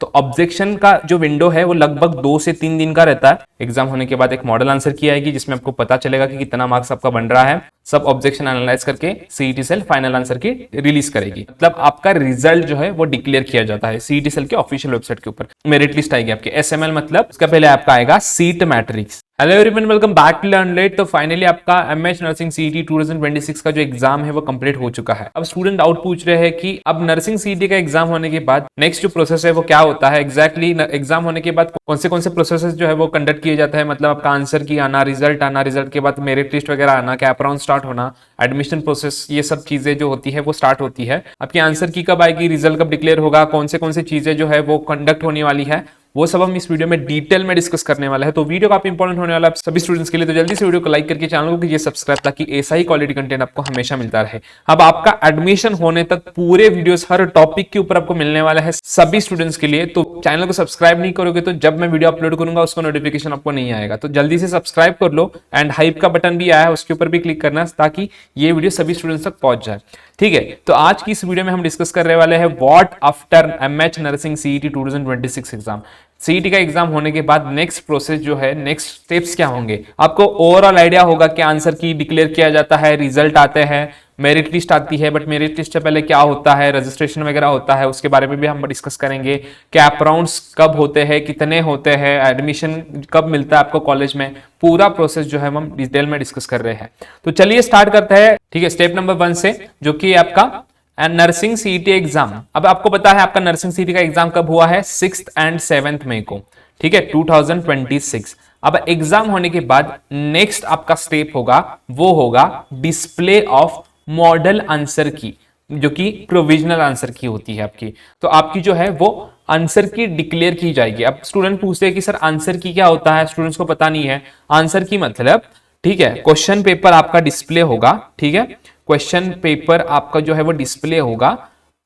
तो ऑब्जेक्शन का जो विंडो है वो लगभग 2 से 3 दिन का रहता है। एग्जाम होने के बाद एक मॉडल आंसर की आएगी जिसमें आपको पता चलेगा कि कितना मार्क्स आपका बन रहा है। सब ऑब्जेक्शन एनालाइज करके सीईटी सेल फाइनल आंसर की रिलीज करेगी। मतलब आपका रिजल्ट जो है वो डिक्लेयर किया जाता है सीईटी सेल के ऑफिशियल वेबसाइट के ऊपर। मेरिट लिस्ट आएगी आपके एसएमएल, मतलब उसका पहले आपका आएगा seat matrix. Hello everyone, welcome back to learn let. तो फाइनली आपका एमएच नर्सिंग सीईटी 2026 का जो एग्जाम है वो कंप्लीट हो चुका है। अब स्टूडेंट डाउट पूछ रहे हैं कि अब नर्सिंग सीईटी का एग्जाम होने के बाद नेक्स्ट जो प्रोसेस है वो क्या होता है एग्जैक्टली। एग्जाम होने के बाद कौन से प्रोसेस जो है वो कंडक्ट किए जाते हैं, मतलब आपका आंसर की आना, रिजल्ट आना, रिजल्ट के बाद मेरिट लिस्ट वगैरह आना, कैप राउंड स्टार्ट होना, एडमिशन प्रोसेस, ये सब चीजें जो होती है वो स्टार्ट होती है। आपकी आंसर की कब आएगी, रिजल्ट कब डिक्लेयर होगा, कौन से चीजें जो है वो कंडक्ट होने वाली है, वो सब हम इस वीडियो में डिटेल में डिस्कस करने वाला है। तो वीडियो काफी इंपॉर्टेंट होने वाला है सभी स्टूडेंट्स के लिए। तो जल्दी से वीडियो को लाइक करके चैनल को कीजिए सब्सक्राइब, ताकि ऐसा ही क्वालिटी कंटेंट आपको हमेशा मिलता रहे। अब आपका एडमिशन होने तक पूरे वीडियोस हर टॉपिक के ऊपर आपको मिलने वाला है सभी स्टूडेंट्स के लिए। तो चैनल को सब्सक्राइब नहीं करोगे तो जब मैं वीडियो अपलोड करूंगा उसका नोटिफिकेशन आपको नहीं आएगा। तो जल्दी से सब्सक्राइब कर लो, एंड हाइप का बटन भी आया है उसके ऊपर भी क्लिक करना, ताकि ये वीडियो सभी स्टूडेंट्स तक पहुंच जाए। ठीक है, तो आज की इस वीडियो में हम डिस्कस करने वाले हैं what after MH nursing CET 2026 exam. CET का एग्जाम होने के बाद नेक्स्ट प्रोसेस जो है, नेक्स्ट स्टेप्स क्या होंगे, आपको ओवरऑल आइडिया होगा कि आंसर की डिक्लेयर किया जाता है, रिजल्ट आते हैं, मेरिट लिस्ट आती है, बट मेरिट लिस्ट से पहले क्या होता है, रजिस्ट्रेशन वगैरह होता है, उसके बारे में भी हम डिस्कस करेंगे। कैप राउंड्स कब होते हैं, कितने होते हैं, एडमिशन कब मिलता है आपको कॉलेज में, पूरा प्रोसेस जो है हम डिटेल में डिस्कस कर रहे हैं। तो चलिए स्टार्ट करते हैं। ठीक है, स्टेप नंबर 1 से, जो कि आपका नर्सिंग सीईटी एग्जाम। अब आपको पता है आपका नर्सिंग सीईटी का एग्जाम कब हुआ है, 6 एंड 7 मई को। ठीक है, 2026। अब एग्जाम होने के बाद नेक्स्ट आपका स्टेप होगा, वो होगा डिस्प्ले ऑफ मॉडल आंसर की, जो कि प्रोविजनल आंसर की होती है आपकी। तो आपकी जो है वो आंसर की डिक्लेयर की जाएगी। अब स्टूडेंट पूछते हैं कि सर आंसर की क्या होता है, स्टूडेंट्स को पता नहीं है आंसर की मतलब। ठीक है, क्वेश्चन पेपर आपका डिस्प्ले होगा। ठीक है, क्वेश्चन पेपर आपका जो है वो डिस्प्ले होगा,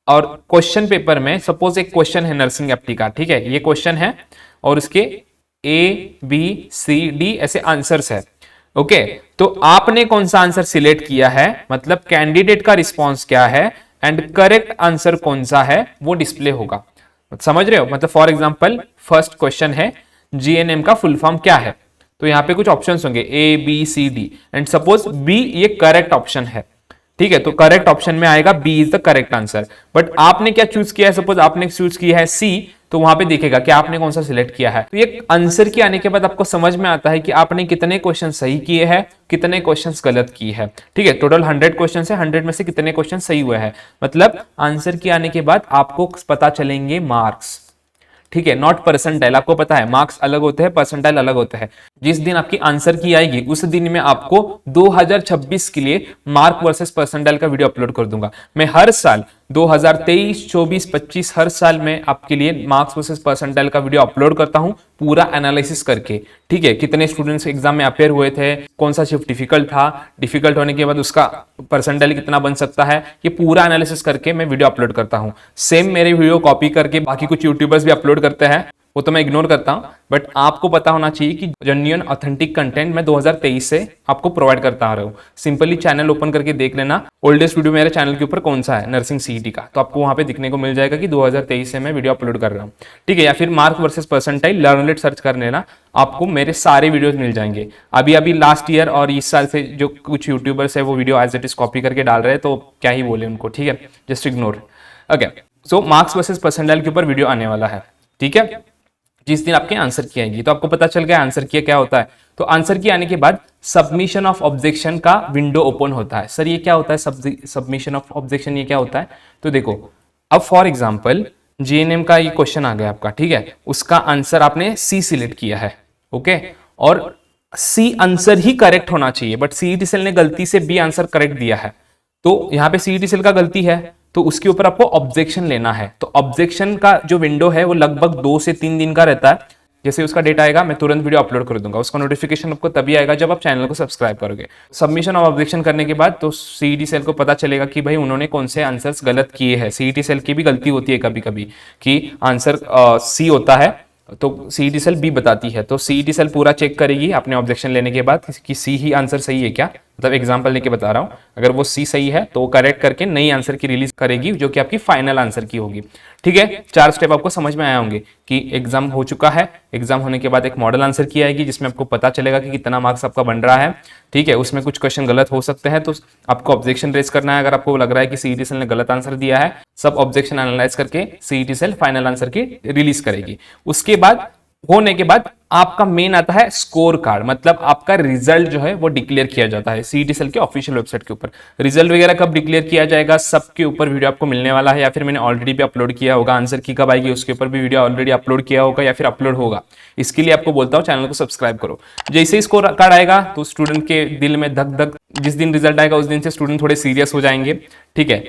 और क्वेश्चन पेपर में सपोज एक क्वेश्चन है नर्सिंग एप्टी का। ठीक है, ये क्वेश्चन है और इसके ABCD ऐसे आंसर्स है। ओके, तो आपने कौन सा आंसर सिलेक्ट किया है, मतलब कैंडिडेट का रिस्पॉन्स क्या है, एंड करेक्ट आंसर कौन सा है वो डिस्प्ले होगा। समझ रहे हो, मतलब फॉर एग्जाम्पल फर्स्ट क्वेश्चन है GNM का फुल फॉर्म क्या है, तो यहाँ पे कुछ ऑप्शंस होंगे ABCD, एंड सपोज B ये करेक्ट ऑप्शन है। ठीक है, तो करेक्ट ऑप्शन में आएगा B is the correct answer. But आपने क्या चूज किया है, सपोज आपने चूज किया है C, तो वहां पे देखेगा कि आपने कौन सा सिलेक्ट किया है। तो ये आंसर के आने के बाद आपको समझ में आता है कि आपने कितने क्वेश्चन सही किए हैं, कितने क्वेश्चन गलत किए हैं। ठीक है, टोटल 100 क्वेश्चन है, 100 में से कितने क्वेश्चन सही हुए हैं, मतलब आंसर के आने के बाद आपको पता चलेंगे मार्क्स। ठीक है, नॉट परसेंटाइल। आपको पता है मार्क्स अलग होते हैं, परसेंटाइल अलग होते हैं। जिस दिन आपकी आंसर की आएगी उस दिन में आपको 2026 के लिए मार्क वर्सेस परसेंटाइल का वीडियो अपलोड कर दूंगा। मैं हर साल 2023, 24, 25 हर साल में आपके लिए मार्क्स वर्सेस परसेंटाइल का वीडियो अपलोड करता हूं, पूरा एनालिसिस करके। ठीक है, कितने स्टूडेंट्स एग्जाम में अपेयर हुए थे, कौन सा शिफ्ट डिफिकल्ट था, डिफिकल्ट होने के बाद उसका परसेंटाइल कितना बन सकता है, ये पूरा एनालिसिस करके मैं वीडियो अपलोड करता हूं। सेम मेरे वीडियो कॉपी करके बाकी कुछ यूट्यूबर्स भी अपलोड करते हैं, वो तो मैं इग्नोर करता हूं, बट आपको पता होना चाहिए कि जेन्युइन ऑथेंटिक कंटेंट मैं 2023 से आपको प्रोवाइड करता आ रहा हूं। सिंपली चैनल ओपन करके देख लेना, ओल्डेस्ट वीडियो मेरे चैनल के ऊपर कौन सा है नर्सिंग सीईटी का, तो आपको वहां पे दिखने को मिल जाएगा कि 2023 से मैं वीडियो अपलोड कर रहा हूं। ठीक है, या फिर मार्क वर्सेस परसेंटाइल लर्नलेट सर्च कर लेना, आपको मेरे सारे वीडियोस मिल जाएंगे। अभी लास्ट ईयर और इस साल से जो कुछ यूट्यूबर्स है वो video as it is copy करके डाल रहे हैं, तो क्या ही बोले उनको। ठीक है, जस्ट इग्नोर। ओके, सो मार्क्स वर्सेस परसेंटाइल के ऊपर वीडियो आने वाला है। ठीक है, जिस दिन आपके आंसर की आएगी, तो आपको पता चल गया आंसर की क्या होता है। तो आंसर की आने के बाद सबमिशन ऑफ ऑब्जेक्शन का विंडो ओपन होता है। सर ये क्या होता है सबमिशन ऑफ ऑब्जेक्शन, ये क्या होता है? तो देखो, अब फॉर एग्जांपल GNM का ये क्वेश्चन आ गया आपका। ठीक है, उसका आंसर आपने C सिलेक्ट किया है। ओके, और C आंसर ही करेक्ट होना चाहिए, बट सीईटी सेल ने गलती से B आंसर करेक्ट दिया है, तो यहाँ पे सीईटी सेल का गलती है, तो उसके ऊपर आपको ऑब्जेक्शन लेना है। तो ऑब्जेक्शन का जो विंडो है वो लगभग 2 से 3 दिन का रहता है। जैसे उसका डेट आएगा मैं तुरंत वीडियो अपलोड कर दूंगा, उसका नोटिफिकेशन आपको तभी आएगा जब आप चैनल को सब्सक्राइब करोगे। सबमिशन ऑफ ऑब्जेक्शन करने के बाद तो सीईटी सेल को पता चलेगा कि भाई उन्होंने कौन से आंसर्स गलत किए हैं। सीईटी सेल की भी गलती होती है कभी कभी कि आंसर C होता है तो सीईटी सेल B बताती है, तो सीईटी सेल पूरा चेक करेगी अपने ऑब्जेक्शन लेने के बाद कि C ही आंसर सही है क्या, मतलब एग्जांपल लेके बता रहा हूं, अगर वो सी सही है तो वो करेक्ट करके नई आंसर की रिलीज करेगी जो कि आपकी फाइनल आंसर की होगी। ठीक है, 4 स्टेप आपको समझ में आए होंगे कि एग्जाम हो चुका है, एग्जाम होने के बाद एक मॉडल आंसर की आएगी जिसमें आपको पता चलेगा कि कितना मार्क्स आपका बन रहा है। ठीक है, उसमें कुछ क्वेश्चन गलत हो सकते हैं तो आपको ऑब्जेक्शन रेज करना है। अगर आपको लग रहा है कि सीईटी सेल ने गलत आंसर दिया है, सब ऑब्जेक्शन एनालाइज करके सीईटी सेल फाइनल आंसर की रिलीज करेगी। उसके बाद होने के बाद आपका मेन आता है स्कोर कार्ड, मतलब आपका रिजल्ट जो है वो डिक्लेयर किया जाता है सीईटी सेल के ऑफिशियल वेबसाइट के ऊपर। रिजल्ट वगैरह कब डिक्लेयर किया जाएगा सबके ऊपर वीडियो आपको मिलने वाला है, या फिर मैंने ऑलरेडी भी अपलोड किया होगा। आंसर की कब आएगी उसके ऊपर भी वीडियो ऑलरेडी अपलोड किया होगा या फिर अपलोड होगा। इसके लिए आपको बोलता हूँ चैनल को सब्सक्राइब करो। जैसे ही स्कोर कार्ड आएगा तो स्टूडेंट के दिल में धक धक, जिस दिन रिजल्ट आएगा उस दिन से स्टूडेंट थोड़े सीरियस हो जाएंगे। ठीक है,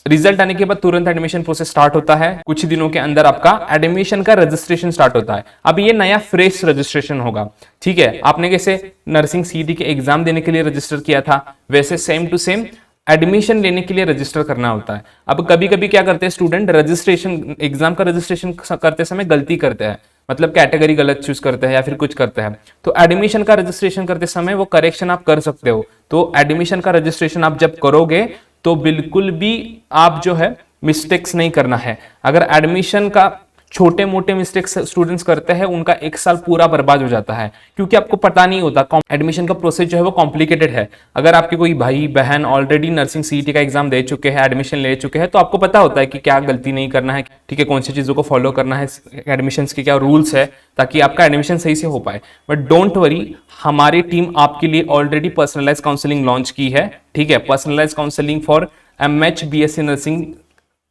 रिजल्ट आने के बाद तुरंत एडमिशन प्रोसेस स्टार्ट होता है। कुछ दिनों के अंदर आपका एडमिशन का रजिस्ट्रेशन स्टार्ट होता है। अब ये नया फ्रेश रजिस्ट्रेशन होगा। ठीक है, आपने कैसे नर्सिंग सीईटी के एग्जाम देने के लिए रजिस्टर किया था, वैसे सेम टू सेम एडमिशन लेने के लिए रजिस्टर करना होता है। अब कभी कभी क्या करते हैं स्टूडेंट, रजिस्ट्रेशन एग्जाम का रजिस्ट्रेशन करते समय गलती करते हैं, मतलब कैटेगरी गलत चूज करते हैं या फिर कुछ करते हैं। तो एडमिशन का रजिस्ट्रेशन करते समय वो करेक्शन आप कर सकते हो। तो एडमिशन का रजिस्ट्रेशन आप जब करोगे तो बिल्कुल भी आप जो है मिस्टेक्स नहीं करना है। अगर एडमिशन का छोटे मोटे मिस्टेक्स स्टूडेंट्स करते हैं उनका 1 साल पूरा बर्बाद हो जाता है, क्योंकि आपको पता नहीं होता। एडमिशन का प्रोसेस जो है वो कॉम्प्लिकेटेड है। अगर आपके कोई भाई बहन ऑलरेडी नर्सिंग सीईटी का एग्जाम दे चुके हैं, एडमिशन ले चुके हैं, तो आपको पता होता है कि क्या गलती नहीं करना है। ठीक है, कौन सी चीजों को फॉलो करना है, एडमिशन के क्या रूल्स है, ताकि आपका एडमिशन सही से हो पाए। बट डोंट वरी, हमारी टीम आपके लिए ऑलरेडी पर्सनलाइज काउंसलिंग लॉन्च की है। ठीक है, personalize counselling for MH BSc nursing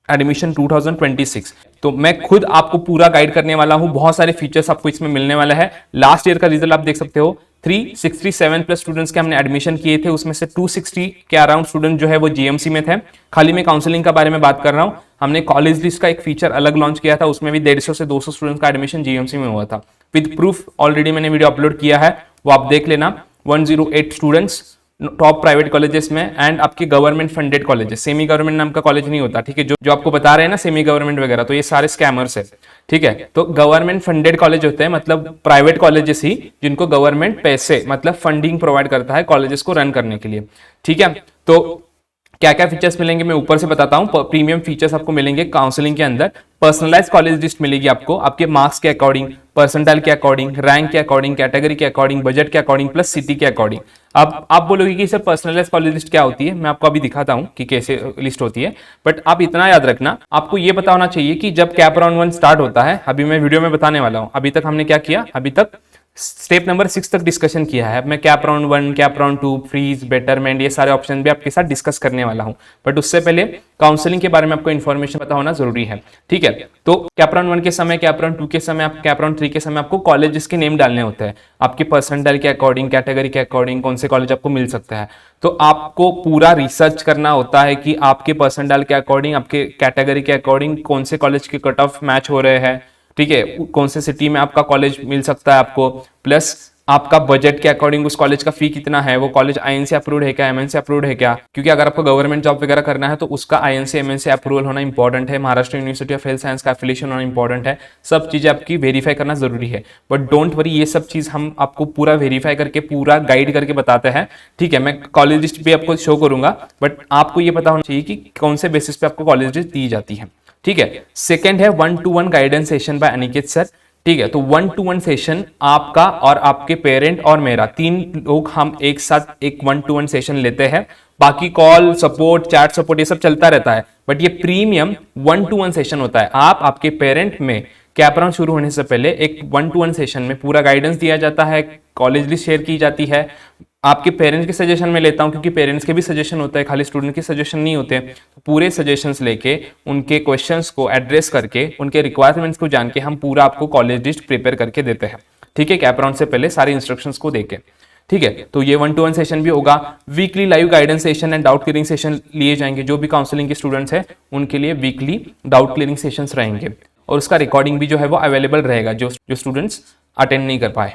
admission 2026। तो मैं खुद आपको पूरा गाइड करने वाला हूं। बहुत सारे फीचर्स आपको इसमें मिलने वाला है। लास्ट ईयर का रिजल्ट आप देख सकते हो, 367 प्लस स्टूडेंट्स के हमने एडमिशन किए थे, उसमें से 260 के अराउंड स्टूडेंट जो है वो जीएमसी में थे। खाली मैं काउंसलिंग का बारे में बात कर रहा हूं। हमने कॉलेज लिस्ट का एक फीचर अलग लॉन्च किया था, उसमें भी 150 से 200 स्टूडेंट्स का एडमिशन जीएमसी में हुआ था। विद प्रूफ ऑलरेडी मैंने वीडियो अपलोड किया है, वो आप देख लेना। 108 स्टूडेंट्स टॉप प्राइवेट कॉलेजेस में एंड आपके government funded colleges, semi government नाम का कॉलेज नहीं होता। ठीक है, जो आपको बता रहे हैं ना सेमी गवर्नमेंट वगैरह, तो ये सारे स्कैमर्स है। ठीक है, तो गवर्नमेंट फंडेड कॉलेज होते हैं, मतलब प्राइवेट कॉलेजेस ही जिनको गवर्नमेंट पैसे मतलब फंडिंग प्रोवाइड करता है कॉलेजेस को रन करने के लिए। ठीक है, तो क्या क्या फीचर्स मिलेंगे मैं ऊपर से बताता हूं। प्रीमियम फीचर्स आपको मिलेंगे काउंसलिंग के अंदर। पर्सनलाइज कॉलेज लिस्ट मिलेगी आपको, आपके मार्क्स के अकॉर्डिंग, परसेंटाइल के अकॉर्डिंग, रैंक के अकॉर्डिंग, कैटेगरी के अकॉर्डिंग, बजट के अकॉर्डिंग, प्लस सिटी के अकॉर्डिंग। अब आप बोलोगे कि सर पर्सनलाइज कॉलेज लिस्ट क्या होती है, मैं आपको अभी दिखाता हूं कि कैसे लिस्ट होती है। बट आप इतना याद रखना, आपको ये पता होना चाहिए कि जब कैप राउंड 1 स्टार्ट होता है, अभी मैं वीडियो में बताने वाला हूं। अभी तक हमने क्या किया, अभी तक स्टेप नंबर 6 तक डिस्कशन किया है। अब मैं CAP round 1, CAP round 2, freeze, betterment, ये सारे ऑप्शन भी आपके साथ डिस्कस करने वाला हूं। बट उससे पहले काउंसलिंग के बारे में आपको इन्फॉर्मेशन पता होना जरूरी है। ठीक है, तो कैप राउंड 1 के समय, कैप राउंड 2 के समय, कैप राउंड 3 के समय आपको कॉलेजेस के नेम डालने होते हैं, आपके परसेंटाइल के अकॉर्डिंग, कैटेगरी के अकॉर्डिंग कौन से कॉलेज आपको मिल सकता है। तो आपको पूरा रिसर्च करना होता है कि आपके परसेंटाइल के अकॉर्डिंग, आपके कैटेगरी के अकॉर्डिंग कौन से कॉलेज के कट ऑफ मैच हो रहे हैं। ठीक है, कौन से सिटी में आपका कॉलेज मिल सकता है आपको, प्लस आपका बजट के अकॉर्डिंग उस कॉलेज का फी कितना है, वो कॉलेज आईएनसी अप्रूव्ड है क्या, एमएनसी अप्रूव्ड है क्या। क्योंकि अगर आपको गवर्नमेंट जॉब वगैरह करना है तो उसका आईएनसी एमएनसी अप्रूवल होना इंपॉर्टेंट है, Maharashtra university of health science का एफिलिएशन होना इंपॉर्टेंट है। सब चीजें आपकी वेरीफाई करना जरूरी है। बट डोंट वरी, ये सब चीज हम आपको पूरा वेरीफाई करके पूरा गाइड करके बताते हैं। ठीक है, मैं कॉलेज लिस्ट भी आपको शो करूंगा, बट आपको ये पता होना चाहिए कि कौन से बेसिस पे आपको कॉलेज लिस्ट दी जाती है। ठीक है, सेकेंड है 1-to-1 guidance session by Aniket sir. ठीक है, तो 1-to-1 सेशन आपका और आपके पेरेंट और मेरा, 3 लोग हम एक साथ एक 1-to-1 सेशन लेते हैं। बाकी कॉल सपोर्ट, चैट सपोर्ट, ये सब चलता रहता है। बट ये प्रीमियम 1-to-1 सेशन होता है। आप आपके पेरेंट में कैप राउंड शुरू होने से पहले एक 1-to-1 सेशन में पूरा गाइडेंस दिया जाता है, कॉलेज लिस्ट शेयर की जाती है। आपके पेरेंट्स के सजेशन में लेता हूं, क्योंकि पेरेंट्स के भी सजेशन होते हैं, खाली स्टूडेंट के सजेशन नहीं होते। पूरे सजेशंस लेके, उनके क्वेश्चंस को एड्रेस करके, उनके रिक्वायरमेंट्स को जान के हम पूरा आपको कॉलेज लिस्ट प्रिपेयर करके देते हैं। ठीक है, कैप राउंड से पहले सारे इंस्ट्रक्शंस को देके। ठीक है, तो ये 1-to-1 सेशन भी होगा। Weekly live guidance session and doubt clearing session लिए जाएंगे। जो भी काउंसलिंग के स्टूडेंट्स हैं उनके लिए वीकली डाउट क्लियरिंग सेशंस रहेंगे, और उसका रिकॉर्डिंग भी जो है वो अवेलेबल रहेगा जो स्टूडेंट्स अटेंड नहीं कर पाए।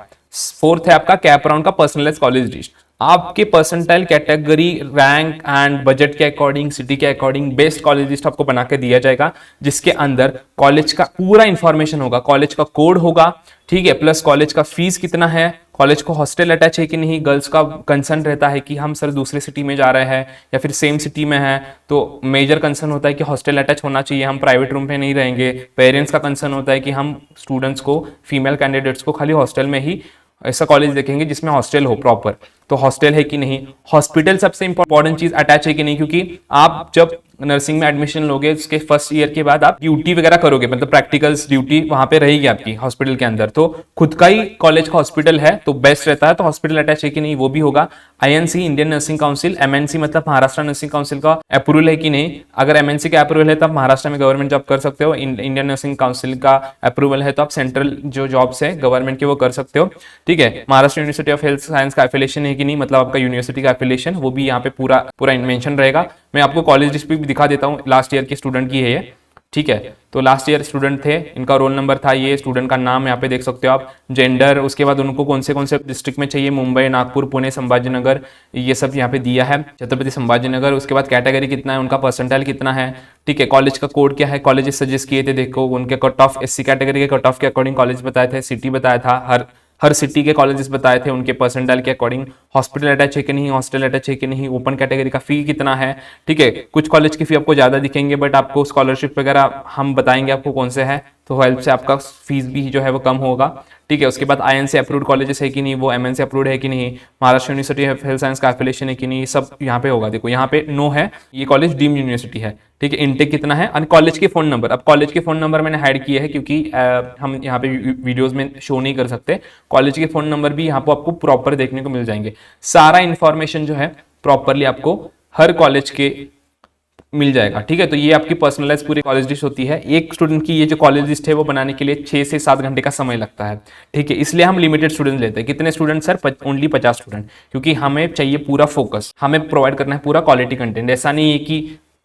फोर्थ है आपका कैप राउंड का पर्सनलाइज कॉलेज लिस्ट। आपके percentile, category, rank and budget के अकॉर्डिंग, सिटी के अकॉर्डिंग बेस्ट कॉलेज लिस्ट आपको बना के दिया जाएगा, जिसके अंदर कॉलेज का पूरा इंफॉर्मेशन होगा, कॉलेज का कोड होगा। ठीक है, प्लस कॉलेज का फीस कितना है, कॉलेज को हॉस्टल अटैच है कि नहीं, गर्ल्स का कंसर्न रहता है कि हम सर दूसरे सिटी में जा रहे हैं या फिर सेम सिटी में है, तो मेजर कंसर्न होता है कि हॉस्टल अटैच होना चाहिए, हम प्राइवेट रूम पे नहीं रहेंगे। पेरेंट्स का कंसर्न होता है कि हम स्टूडेंट्स को, फीमेल कैंडिडेट्स को खाली हॉस्टल में ही ऐसा कॉलेज देखेंगे जिसमें हॉस्टल हो प्रॉपर, तो हॉस्टल है कि नहीं। हॉस्पिटल सबसे इंपॉर्टेंट चीज अटैच है कि नहीं, क्योंकि आप जब नर्सिंग में एडमिशन लोगे उसके फर्स्ट ईयर के बाद आप ड्यूटी वगैरह करोगे, मतलब प्रैक्टिकल्स ड्यूटी वहां पे रहेगी आपकी हॉस्पिटल के अंदर, तो खुद का ही कॉलेज का हॉस्पिटल है तो बेस्ट रहता है। तो हॉस्पिटल अटैच है कि नहीं वो भी होगा। INC, Indian nursing council, MNC मतलब महाराष्ट्र नर्सिंग काउंसिल का अप्रूवल है कि नहीं। अगर एमएनसी का अप्रूवल है तो आप महाराष्ट्र में गवर्नमेंट जॉब कर सकते हो। इंडियन नर्सिंग काउंसिल का अप्रूवल है तो आप सेंट्रल जो जॉब्स है गवर्नमेंट के वो कर सकते हो, ठीक है। Maharashtra university of health science का एफिलिएशन है कि नहीं, मतलब आपका यूनिवर्सिटी का एफिलिएशन, वो भी यहाँ पे पूरा मेंशन रहेगा। मैं आपको कॉलेज लिस्ट भी दिखा देता हूँ, लास्ट ईयर के स्टूडेंट की है ये, ठीक है। तो लास्ट ईयर स्टूडेंट थे, इनका रोल नंबर था ये, स्टूडेंट का नाम यहाँ पे देख सकते हो आप, जेंडर, उसके बाद उनको कौन से डिस्ट्रिक्ट में चाहिए, मुंबई, नागपुर, पुणे, संभाजीनगर, ये सब यहाँ पे दिया है, छत्रपति संभाजीनगर। उसके बाद कैटेगरी कितना है उनका, परसेंटाइल कितना है, ठीक है। कॉलेज का कोड क्या है, कॉलेजेस सजेस्ट किए थे, देखो उनके कट ऑफ, एससी कैटेगरी के कट ऑफ के अकॉर्डिंग कॉलेज बताए थे, सिटी बताया था, हर सिटी के कॉलेजेस बताए थे उनके परसेंटाइल के अकॉर्डिंग। हॉस्पिटल अटैच है कि नहीं, हॉस्टल अटैच है कि नहीं, ओपन कैटेगरी का फी कितना है, ठीक है। कुछ कॉलेज की फी आपको ज्यादा दिखेंगे बट आपको स्कॉलरशिप वगैरह हम बताएंगे आपको कौन से है, तो हेल्प से आपका फीस भी जो है वो कम होगा, ठीक है। उसके बाद आईएनसी अप्रूव्ड कॉलेजेस है कि नहीं, वो एमएनसी अप्रूव्ड है कि नहीं, Maharashtra university of health science का एफिलिएशन है कि नहीं, सब यहाँ पे होगा। देखो यहाँ पे नो है, ये कॉलेज डीम्ड यूनिवर्सिटी है, ठीक है। इनटेक कितना है, और कॉलेज के फोन नंबर, अब कॉलेज के फोन नंबर मैंने हाइड किए हैं क्योंकि हम यहाँ पे वीडियोस में शो नहीं कर सकते। कॉलेज के फोन नंबर भी यहाँ पे आपको प्रॉपर देखने को मिल जाएंगे, सारा इंफॉर्मेशन जो है प्रॉपरली आपको हर कॉलेज के मिल जाएगा, ठीक है। तो ये आपकी पर्सनलाइज पूरी कॉलेज लिस्ट होती है। एक स्टूडेंट की ये जो कॉलेज लिस्ट है वो बनाने के लिए 6 से 7 घंटे का समय लगता है, ठीक है। इसलिए हम लिमिटेड स्टूडेंट लेते हैं। कितने स्टूडेंट सर, ओनली 50 स्टूडेंट, क्योंकि हमें चाहिए पूरा फोकस, हमें प्रोवाइड करना है पूरा क्वालिटी कंटेंट, ऐसा नहीं है कि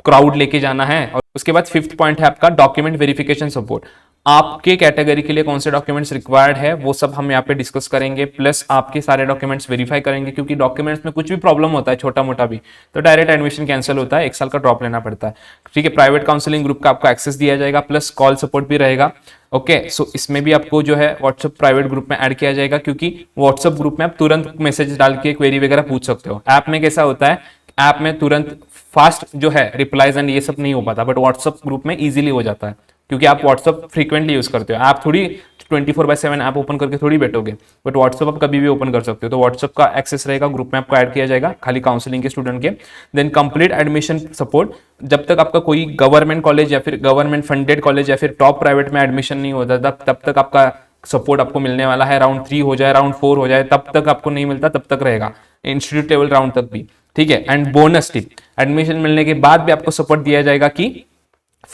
क्राउड लेके जाना है। और उसके बाद 5th पॉइंट है आपका डॉक्यूमेंट वेरिफिकेशन सपोर्ट। आपके कैटेगरी के लिए कौन से डॉक्यूमेंट्स रिक्वायर्ड है वो सब हम यहाँ पे डिस्कस करेंगे, प्लस आपके सारे डॉक्यूमेंट्स वेरीफाई करेंगे, क्योंकि डॉक्यूमेंट्स में कुछ भी प्रॉब्लम होता है छोटा मोटा भी तो डायरेक्ट एडमिशन कैंसिल होता है, 1 साल का ड्रॉप लेना पड़ता है, ठीक है। प्राइवेट काउंसलिंग ग्रुप का आपको एक्सेस दिया जाएगा, प्लस कॉल सपोर्ट भी रहेगा, ओके। सो इसमें भी आपको जो है व्हाट्सएप प्राइवेट ग्रुप में ऐड किया जाएगा, क्योंकि व्हाट्सएप ग्रुप में आप तुरंत मैसेज डाल के क्वेरी वगैरह पूछ सकते हो। ऐप में कैसा होता है, ऐप में तुरंत फास्ट जो है रिप्लाईज एंड ये सब नहीं हो पाता, बट व्हाट्सएप ग्रुप में इजीली हो जाता है, क्योंकि आप व्हाट्सएप फ्रीक्वेंटली यूज करते हो। आप थोड़ी 24/7 ऐप ओपन करके थोड़ी बैठोगे, बट व्हाट्सएप आप कभी भी ओपन कर सकते हो। तो व्हाट्सएप का एक्सेस रहेगा, ग्रुप में आपको ऐड किया जाएगा खाली काउंसलिंग के स्टूडेंट के। देन कंप्लीट एडमिशन सपोर्ट, जब तक आपका कोई गवर्नमेंट कॉलेज या फिर गवर्नमेंट फंडेड कॉलेज या फिर टॉप प्राइवेट में एडमिशन नहीं होता तब तक आपका सपोर्ट आपको मिलने वाला है। राउंड 3 हो जाए, राउंड 4 हो जाए, तब तक आपको नहीं मिलता, तब तक रहेगा, इंस्टीट्यूट लेवल राउंड तक भी, ठीक है। एंड बोनस टिप, एडमिशन मिलने के बाद भी आपको सपोर्ट दिया जाएगा कि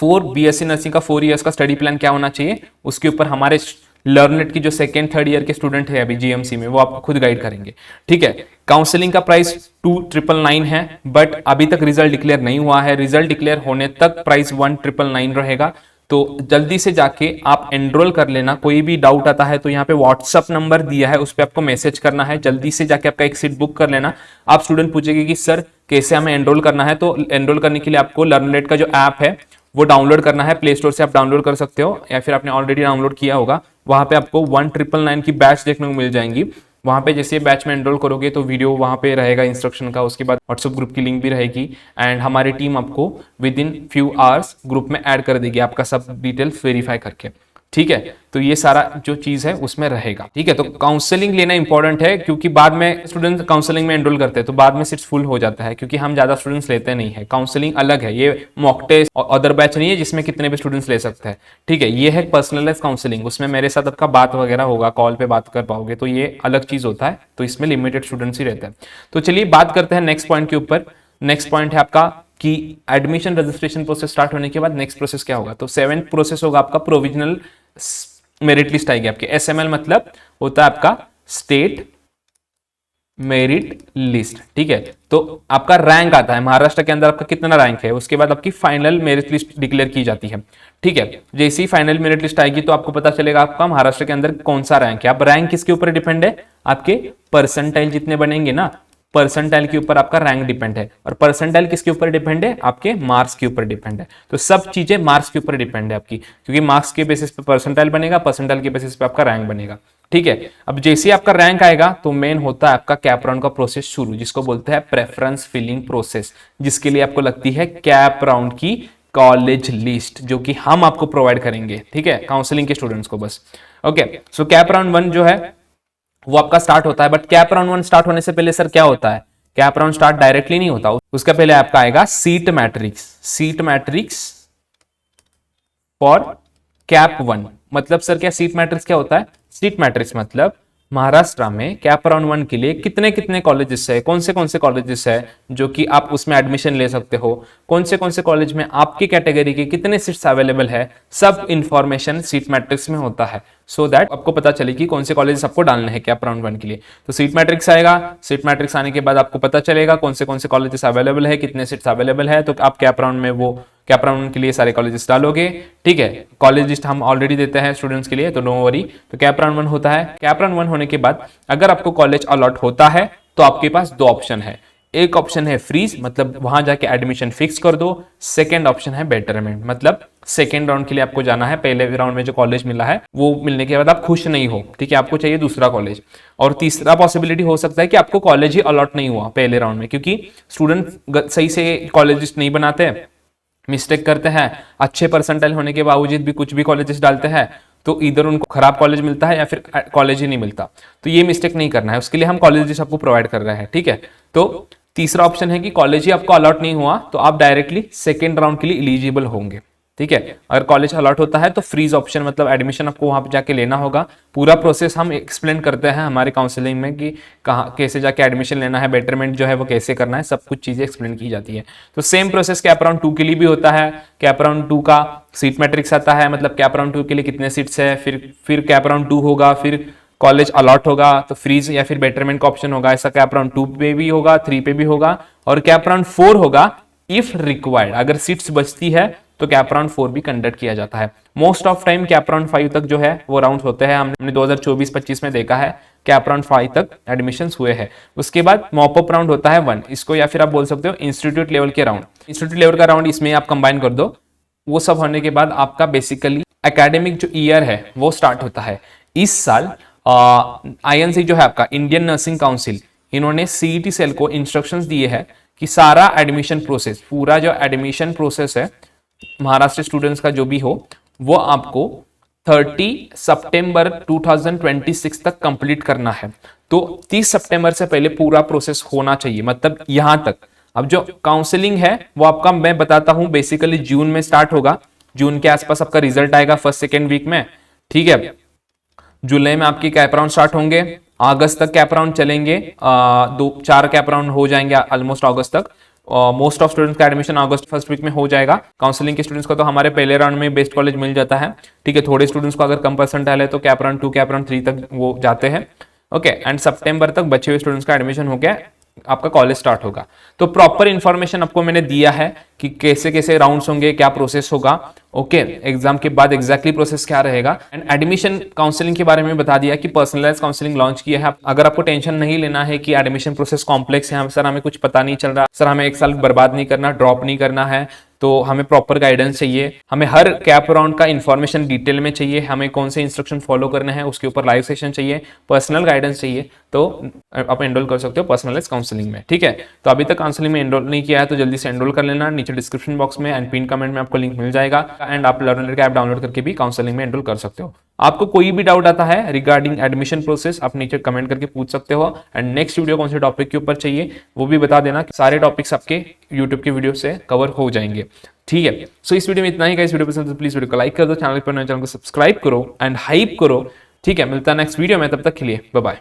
बीएससी नर्सिंग का 4 इयर्स का स्टडी प्लान क्या होना चाहिए, उसके ऊपर हमारे लर्नेट की जो 2nd 3rd ईयर के स्टूडेंट है अभी जीएमसी में, वो आपको खुद गाइड करेंगे, ठीक है। काउंसलिंग का प्राइस 2,999 है, बट अभी तक रिजल्ट डिक्लेयर नहीं हुआ है। रिजल्ट डिक्लेयर होने तक प्राइस 1,999 रहेगा, तो जल्दी से जाके आप एनरोल कर लेना। कोई भी डाउट आता है तो यहाँ पे व्हाट्सअप नंबर दिया है, उस पर आपको मैसेज करना है, जल्दी से जाके आपका एक सीट बुक कर लेना। आप स्टूडेंट पूछेंगे कि सर कैसे हमें एनरोल करना है, तो एनरोल करने के लिए आपको लर्नलेट का जो ऐप है वो डाउनलोड करना है, प्ले स्टोर से आप डाउनलोड कर सकते हो, या फिर आपने ऑलरेडी डाउनलोड किया होगा। वहां पे आपको 1,999 की बैच देखने को मिल जाएंगी। वहां पे जैसे बैच में एनरोल करोगे तो वीडियो वहां पे रहेगा इंस्ट्रक्शन का, उसके बाद व्हाट्सएप ग्रुप की लिंक भी रहेगी, एंड हमारी टीम आपको with in few hours group में ऐड कर देगी आपका सब डिटेल्स वेरीफाई करके, ठीक है। तो ये सारा जो चीज है उसमें रहेगा, ठीक है। तो काउंसलिंग लेना इंपॉर्टेंट है, क्योंकि बाद में स्टूडेंट काउंसलिंग में एनरोल करते हैं तो बाद में सीट्स फुल हो जाता है, क्योंकि हम ज्यादा स्टूडेंट्स लेते नहीं है। काउंसलिंग अलग है, ये मॉक टेस्ट और अदर बैच नहीं है जिसमें कितने भी स्टूडेंट्स ले सकते हैं, ठीक है। ये है पर्सनलाइज काउंसलिंग, उसमें मेरे साथ आपका बात वगैरह होगा, कॉल पे बात कर पाओगे, तो ये अलग चीज होता है। तो इसमें लिमिटेड स्टूडेंट्स ही रहते हैं। तो चलिए बात करते हैं नेक्स्ट पॉइंट के ऊपर। नेक्स्ट पॉइंट है आपका कि एडमिशन रजिस्ट्रेशन प्रोसेस स्टार्ट होने के बाद नेक्स्ट प्रोसेस क्या होगा। तो 7th प्रोसेस होगा आपका प्रोविजनल मेरिट लिस्ट आएगी आपकी। एसएमएल मतलब होता है आपका स्टेट मेरिट लिस्ट, ठीक है। तो आपका रैंक आता है महाराष्ट्र के अंदर, आपका कितना रैंक है, उसके बाद आपकी फाइनल मेरिट लिस्ट डिक्लेयर की जाती है, ठीक है। जैसे ही फाइनल मेरिट लिस्ट आएगी तो आपको पता चलेगा आपका महाराष्ट्र के अंदर कौन सा रैंक है। अब रैंक किसके ऊपर डिपेंड है, आपके परसेंटाइल जितने बनेंगे ना, परसेंटाइल के ऊपर आपका रैंक डिपेंड है, और परसेंटाइल किसके ऊपर डिपेंड है, आपके मार्क्स के ऊपर डिपेंड है। तो सब चीजें मार्क्स के ऊपर डिपेंड है आपकी, क्योंकि मार्क्स के बेसिस पे परसेंटाइल बनेगा, परसेंटाइल के बेसिस पे आपका रैंक बनेगा। ठीक है, अब जैसे ही आपका रैंक आएगा तो मेन होता है आपका कैप राउंड का प्रोसेस शुरू, जिसको बोलते हैं प्रेफरेंस फिलिंग प्रोसेस, जिसके लिए आपको लगती है कैप राउंड की कॉलेज लिस्ट, जो कि हम आपको प्रोवाइड करेंगे, ठीक है, काउंसलिंग के स्टूडेंट्स को बस। ओके, सो कैप राउंड 1 जो है वो आपका स्टार्ट होता है, बट कैप राउंड 1 स्टार्ट होने से पहले सर क्या होता है, कैप राउंड स्टार्ट डायरेक्टली नहीं होता, उसका पहले आपका आएगा सीट मैट्रिक्स फॉर कैप 1। मतलब सर क्या सीट मैट्रिक्स क्या होता है, सीट मैट्रिक्स मतलब महाराष्ट्र में कैप राउंड 1 के लिए कितने कितने कॉलेजेस है, कौन से कॉलेजेस है जो कि आप उसमें एडमिशन ले सकते हो, कौन से कॉलेज में आपकी कैटेगरी के कितने सीट्स अवेलेबल है, सब इंफॉर्मेशन सीट मैट्रिक्स में होता है, सो दैट आपको पता चले कि कौन से कॉलेज आपको डालने हैं कैप राउंड 1 के लिए। तो सीट मैट्रिक्स आएगा, सीट मैट्रिक्स आने के बाद आपको पता चलेगा कौन से कॉलेजेस अवेलेबल है, कितने सीट्स अवेलेबल है, तो आप कैप राउंड में वो कैप राउंड के लिए सारे कॉलेजेस डालोगे। ठीक है, कॉलेज लिस्ट हम ऑलरेडी देते हैं स्टूडेंट्स के लिए, तो नो वरी। तो कैप राउंड 1 होता है, कैप राउंड 1 होने के बाद अगर आपको कॉलेज अलॉट होता है तो आपके पास दो ऑप्शन है, एक ऑप्शन है फ्रीज, मतलब वहां जाके एडमिशन फिक्स कर दो, सेकेंड ऑप्शन है बेटरमेंट, मतलब सेकेंड राउंड के लिए आपको जाना है, पहले राउंड में जो कॉलेज मिला है वो मिलने के बाद आप खुश नहीं हो, ठीक है, आपको चाहिए दूसरा कॉलेज। और तीसरा पॉसिबिलिटी हो सकता है कि आपको कॉलेज ही अलॉट नहीं हुआ पहले राउंड में, क्योंकि स्टूडेंट सही से कॉलेज नहीं बनाते, मिस्टेक करते हैं, अच्छे परसेंटाइल होने के बावजूद भी कुछ भी कॉलेजेस डालते हैं, तो इधर उनको खराब कॉलेज मिलता है या फिर कॉलेज ही नहीं मिलता। तो ये मिस्टेक नहीं करना है, उसके लिए हम कॉलेजेस आपको प्रोवाइड कर रहे हैं। ठीक है, तो तीसरा ऑप्शन है कि कॉलेज ही आपको अलॉट नहीं हुआ तो आप डायरेक्टली सेकेंड राउंड के लिए एलिजिबल होंगे। ठीक है, अगर कॉलेज अलॉट होता है तो फ्रीज ऑप्शन, मतलब एडमिशन आपको वहां पर जाके लेना होगा। पूरा प्रोसेस हम एक्सप्लेन करते हैं हमारे काउंसलिंग में कि कहाँ कैसे जाके एडमिशन लेना है, बेटरमेंट जो है वो कैसे करना है, सब कुछ चीजें एक्सप्लेन की जाती है। तो सेम प्रोसेस कैप राउंड 2 के लिए भी होता है। कैप राउंड 2 का सीट मैट्रिक्स आता है, मतलब कैप राउंड 2 के लिए कितने सीट्स है, फिर कैप राउंड 2 होगा, फिर कॉलेज अलॉट होगा तो फ्रीज या फिर बेटरमेंट का ऑप्शन होगा। ऐसा कैप राउंड 2 पे भी होगा, 3 पे भी होगा, और कैप राउंड 4 होगा इफ रिक्वायर्ड, अगर सीट्स बचती है तो कैप राउंड 4 भी कंडक्ट किया जाता है। Most of time cap round 5 तक जो है वो राउंड होते हैं, हमने 2024-25 में देखा है कैप राउंड 5 तक एडमिशंस हुए हैं। उसके बाद मॉप अप राउंड होता है 1, इसको या फिर आप बोल सकते हो इंस्टीट्यूट लेवल के राउंड। इंस्टीट्यूट लेवल का राउंड इसमें आप कंबाइन कर दो। वो सब होने के बाद आपका बेसिकली एकेडमिक जो ईयर है वो स्टार्ट होता है। इस साल INC जो है आपका इंडियन नर्सिंग काउंसिल, इन्होंने CET सेल को इंस्ट्रक्शंस दिए हैं कि सारा एडमिशन प्रोसेस, पूरा जो एडमिशन प्रोसेस है महाराष्ट्र स्टूडेंट्स का जो भी हो, वो आपको 30 सितंबर 2026 तक कंप्लीट करना है। तो 30 सितंबर से पहले पूरा प्रोसेस होना चाहिए, मतलब यहां तक। अब जो काउंसलिंग है वो आपका मैं बताता हूं, बेसिकली जून में स्टार्ट होगा, जून के आसपास आपका रिजल्ट आएगा फर्स्ट सेकेंड वीक में। ठीक है, जुलाई में आपकी कैप राउंड स्टार्ट होंगे, अगस्त तक कैप राउंड चलेंगे, 2-4 कैप राउंड हो जाएंगे ऑलमोस्ट अगस्त तक। मोस्ट ऑफ स्टूडेंट्स का एडमिशन अगस्त फर्स्ट वीक में हो जाएगा। काउंसलिंग के स्टूडेंट्स को तो हमारे पहले राउंड में बेस्ट कॉलेज मिल जाता है। ठीक है, थोड़े स्टूडेंट्स को अगर कम परसेंटाइल है तो कैप राउंड 2 कैप राउंड 3 तक वो जाते हैं। ओके, एंड सितंबर तक बचे हुए स्टूडेंट्स का एडमिशन हो गया, आपका कॉलेज स्टार्ट होगा। तो प्रॉपर इंफॉर्मेशन आपको मैंने दिया है कि कैसे कैसे राउंड्स होंगे, क्या प्रोसेस होगा। ओके, एग्जाम के बाद एग्जैक्टली प्रोसेस क्या रहेगा, एंड एडमिशन काउंसलिंग के बारे में बता दिया कि पर्सनलाइज काउंसलिंग लॉन्च किया है। अगर आपको टेंशन नहीं लेना है कि एडमिशन प्रोसेस कॉम्प्लेक्स है, सर हमें कुछ पता नहीं चल रहा, सर हमें एक साल बर्बाद नहीं करना, ड्रॉप नहीं करना है, तो हमें प्रॉपर गाइडेंस चाहिए, हमें हर कैप राउंड का इन्फॉर्मेशन डिटेल में चाहिए, हमें कौन से इंस्ट्रक्शन फॉलो करने हैं उसके ऊपर लाइव सेशन चाहिए, पर्सनल गाइडेंस चाहिए, तो आप एनरोल कर सकते हो पर्सनलाइज काउंसलिंग में। ठीक है, तो अभी तक काउंसलिंग में एनरोल नहीं किया है तो जल्दी से एनरोल कर लेना, नीचे डिस्क्रिप्शन बॉक्स में एंड पिन कमेंट में आपको लिंक मिल जाएगा, एंड आप लर्नर का ऐप डाउनलोड करके भी काउंसलिंग में एनरोल कर सकते हो। आपको कोई भी डाउट आता है रिगार्डिंग एडमिशन प्रोसेस, आप नीचे कमेंट करके पूछ सकते हो, एंड नेक्स्ट वीडियो कौन से टॉपिक के ऊपर चाहिए वो भी बता देना, सारे टॉपिक्स आपके यूट्यूब के वीडियो से कवर हो जाएंगे। ठीक है, सो इस वीडियो में इतना ही। इस वीडियो पसंद तो प्लीज वीडियो को लाइक कर दो, चैनल पर नए चैनल को सब्सक्राइब करो एंड हाइप करो। ठीक है, मिलता है नेक्स्ट वीडियो में, तब तक के लिए बाय बाय।